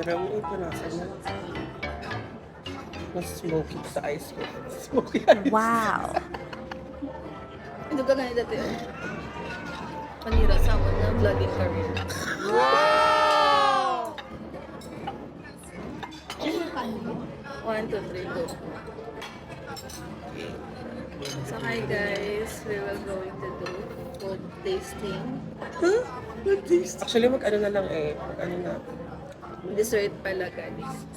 Marami ito nasa na. Mas smoky sa ice ko. Smoky ice. Wow. Ito ka ganito dati. Panira sa mo na vlogging career. Wow! 1, 2, 3, go. So hi guys, we will going to do food tasting. Huh? What this? Actually, mag-ano na lang eh. Mag-ano na. Dessert pala guys.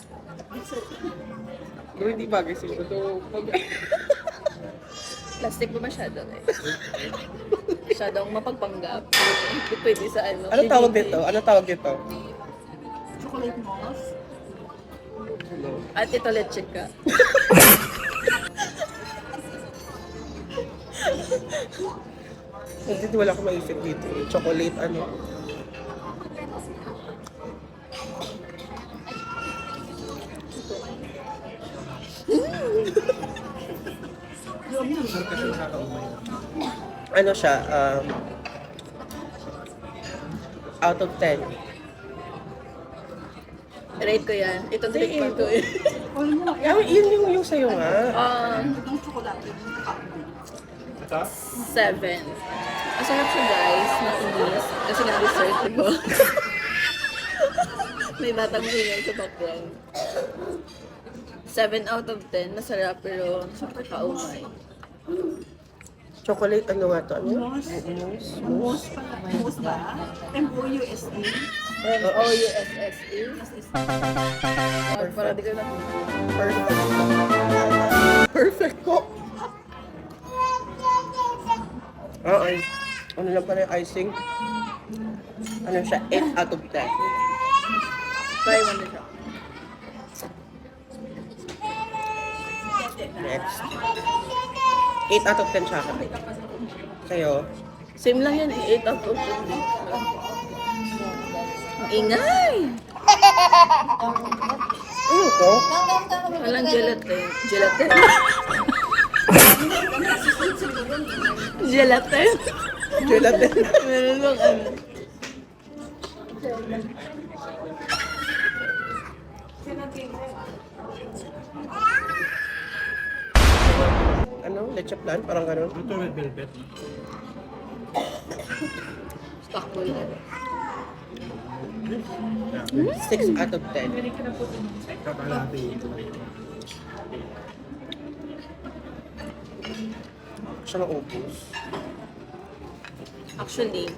Pero hindi bagay siguro. So, Plastic ba masyado guys? Masyadong mapagpanggap. Hindi pwede sa ano. ano tawag dito? Ano tawag dito? Chocolate moss. At ito leche ka. Hindi wala akong maisip dito eh. Chocolate ano. Ano siya? Out of 10. Rate ko yan. Ito tikman ko eh. Yun yung sa'yo nga. 7. Masarap siya guys, matinis. Kasi nga dessert, diba? May batang hingan sa background. 7 out of 10. Masarap pero super kaumay. Chocolate, ano nga to? Ano? Most ba? M-O-U-S-E. M-O-U-S-S-E. Para di ka na. Perfect. Perfect ko. Ay. Ano lang pala yung icing? Ano siya? 8 out of 10. Try mo na siya. Next. 8 out of 10 siya. Sa'yo? Same lang yan, 8 out of 10. Ang ingay! Ano to? Walang gelatin. Gelatin? Gelatin? Gelatin. Meron bang ano? Ano? Leche plan? Parang gano'n. Ito red velvet. Stock ko yan. 6 out of 10. Kakalati. Siya maubos. Actually,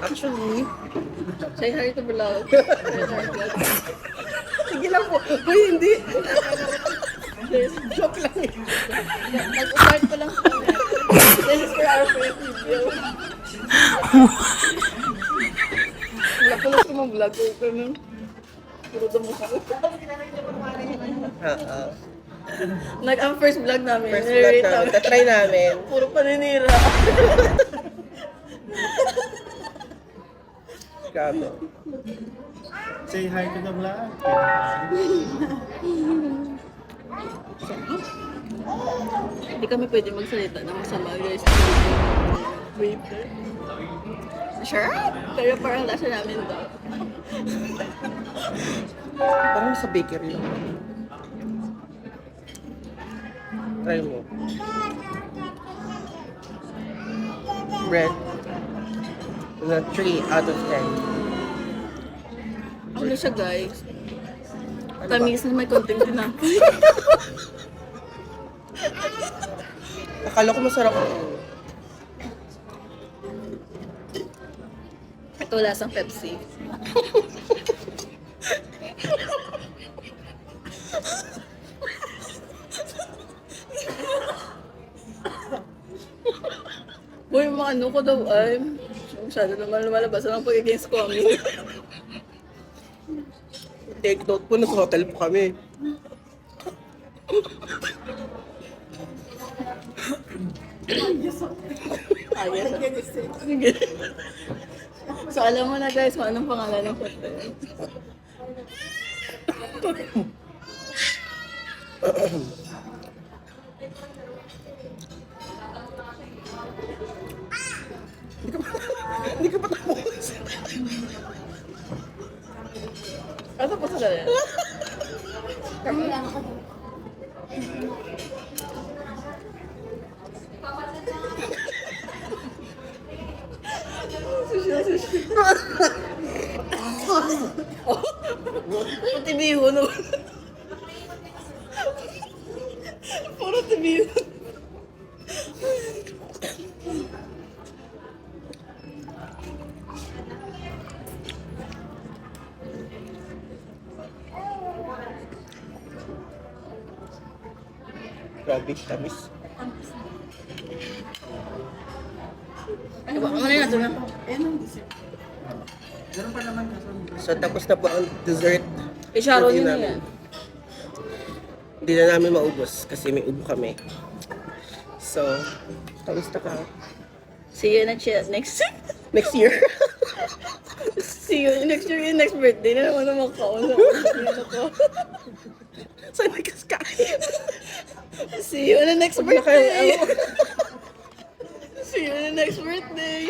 Actually, say hi to vlog. sige lang po. Uy, hindi. Joke lang eh. Nag-start pa lang po. This is for our first video. Wala ko lang sa mga vlog ko. Puro damo ka. Ang first vlog namin. First vlog namin. Tatry namin. Puro paninira. Grabe. Say hi to the vlog. Hindi kami pwede magsalita na masama guys. Waiter. Sure? Pero parang lasa namin to. Parang sa bakery lang. Try mo. Bread. Na 3 out of 10. Ano siya guys? Ano ba? Tamis na may konting tinapay. Akala ko masarap ito. Ito lasang Pepsi. Uy, mga ano ko daw ay masyado naman lumalabas ang pagiging squammy. Take note po, nasa hotel po kami. Ayos. Sige. So alam mo na guys kung anong pangalan ng hotel. Hindi ka pa Ano po sa kanila? Pati bihon. Puro tibihon. Grabe, tamis. Ay, baka mo na yun. Ayan ang dessert. Meron pa naman kasunod. So, tapos na po ang dessert. Isharo Hindi nyo na namin. yan. Hindi na namin maubos kasi may ubo kami. So, kamusta ka? See you next year. Next year. See you next year. Yung next birthday na naman naman kaon. Saan nagkaskain? See you on the next Huwag na kayo, birthday. ano? See you on the next birthday.